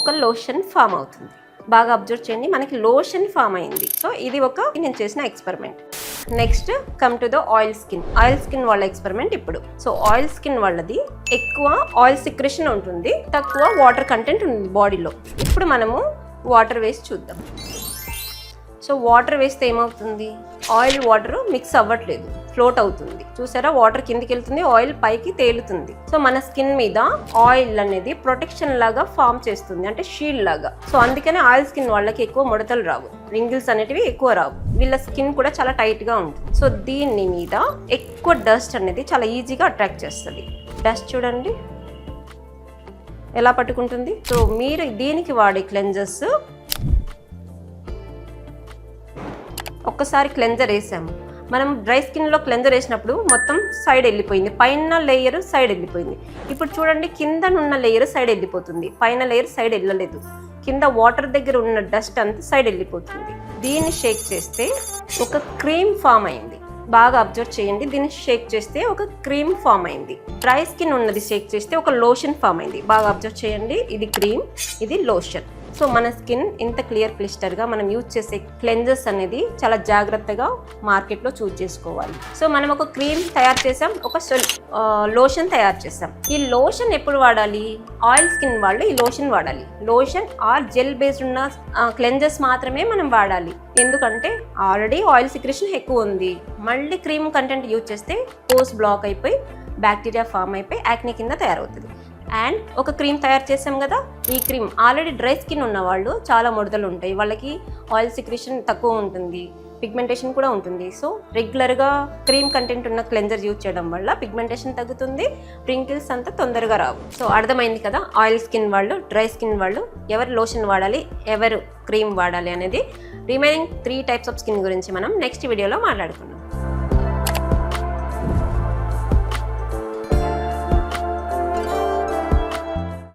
ఒక lotion form అవుతుంది. బాగా అబ్జర్వ్ చేయండి, మనకి లోషన్ ఫామ్ అయింది. సో ఇది ఒక నేను చేసిన experiment. Next come to the oil skin వాళ్ళ ఎక్స్పెరిమెంట్ ఇప్పుడు. సో ఆయిల్ స్కిన్ వాళ్ళది ఎక్కువ ఆయిల్ సిక్రెషన్ ఉంటుంది, తక్కువ వాటర్ కంటెంట్ ఉంది బాడీలో. ఇప్పుడు మనము వాటర్ వేసి చూద్దాం. సో వాటర్ వేస్తే ఏమవుతుంది, ఆయిల్ వాటర్ మిక్స్ అవ్వట్లేదు, ఫ్లోట్ అవుతుంది. చూసారా, వాటర్ కిందికి వెళ్తుంది, ఆయిల్ పైకి తేలుతుంది. సో మన స్కిన్ మీద ఆయిల్ అనేది ప్రొటెక్షన్ లాగా ఫామ్ చేస్తుంది, అంటే షీల్డ్ లాగా. సో అందుకనే ఆయిల్ స్కిన్ వాళ్ళకి ఎక్కువ ముడతలు రావు, రింగిల్స్ అనేటివి ఎక్కువ రావు. వీళ్ళ స్కిన్ కూడా చాలా టైట్ గా ఉంటుంది. సో దీని మీద ఎక్కువ డస్ట్ అనేది చాలా ఈజీగా అట్రాక్ట్ చేస్తుంది. డస్ట్ చూడండి ఎలా పట్టుకుంటుంది. సో మీరు దీనికి వాడే క్లెన్జర్స్, ఒక్కసారి క్లెన్జర్ వేసాము, మనం డ్రై స్కిన్లో క్లెన్జర్ వేసినప్పుడు మొత్తం సైడ్ వెళ్ళిపోయింది, పైన లేయర్ సైడ్ వెళ్ళిపోయింది. ఇప్పుడు చూడండి, కిందనున్న లేయర్ సైడ్ వెళ్ళిపోతుంది, పైన లేయర్ సైడ్ వెళ్ళలేదు. కింద వాటర్ దగ్గర ఉన్న డస్ట్ అంతా సైడ్ వెళ్ళిపోతుంది. దీన్ని షేక్ చేస్తే ఒక క్రీమ్ ఫామ్ అయింది. బాగా అబ్జర్వ్ చేయండి, దీన్ని షేక్ చేస్తే ఒక క్రీమ్ ఫామ్ అయింది. డ్రై స్కిన్ ఉన్నది షేక్ చేస్తే ఒక లోషన్ ఫామ్ అయింది. బాగా అబ్జర్వ్ చేయండి, ఇది క్రీమ్, ఇది లోషన్. సో మన స్కిన్ ఇంత క్లిస్టర్గా మనం యూజ్ చేసే క్లెన్జర్స్ అనేది చాలా జాగ్రత్తగా మార్కెట్లో చూస్ చేసుకోవాలి. సో మనం ఒక క్రీమ్ తయారు చేసాం, ఒక లోషన్ తయారు చేసాం. ఈ లోషన్ ఎప్పుడు వాడాలి, ఆయిల్ స్కిన్ వాళ్ళు ఈ లోషన్ వాడాలి. లోషన్ ఆర్ జెల్ బేస్డ్ ఉన్న క్లెన్జర్స్ మాత్రమే మనం వాడాలి. ఎందుకంటే ఆల్రెడీ ఆయిల్ సిక్రెషన్ ఎక్కువ ఉంది, మళ్ళీ క్రీమ్ కంటెంట్ యూజ్ చేస్తే పోర్స్ బ్లాక్ అయిపోయి బ్యాక్టీరియా ఫామ్ అయిపోయి యాక్ని కింద తయారవుతుంది. అండ్ ఒక క్రీమ్ తయారు చేసాం కదా, ఈ క్రీమ్ ఆల్రెడీ డ్రై స్కిన్ ఉన్న వాళ్ళు చాలా ముడతలు ఉంటాయి, వాళ్ళకి ఆయిల్ సిక్రెషన్ తక్కువ ఉంటుంది, పిగ్మెంటేషన్ కూడా ఉంటుంది. సో రెగ్యులర్గా క్రీమ్ కంటెంట్ ఉన్న క్లెన్జర్ యూజ్ చేయడం వల్ల పిగ్మెంటేషన్ తగ్గుతుంది, రింకిల్స్ అంతా తొందరగా రావు. సో అర్థమైంది కదా, ఆయిల్ స్కిన్ వాళ్ళు, డ్రై స్కిన్ వాళ్ళు ఎవరు లోషన్ వాడాలి, ఎవరు క్రీమ్ వాడాలి అనేది. రిమైనింగ్ 3 టైప్స్ ఆఫ్ స్కిన్ గురించి మనం నెక్స్ట్ వీడియోలో మాట్లాడుకుందాం.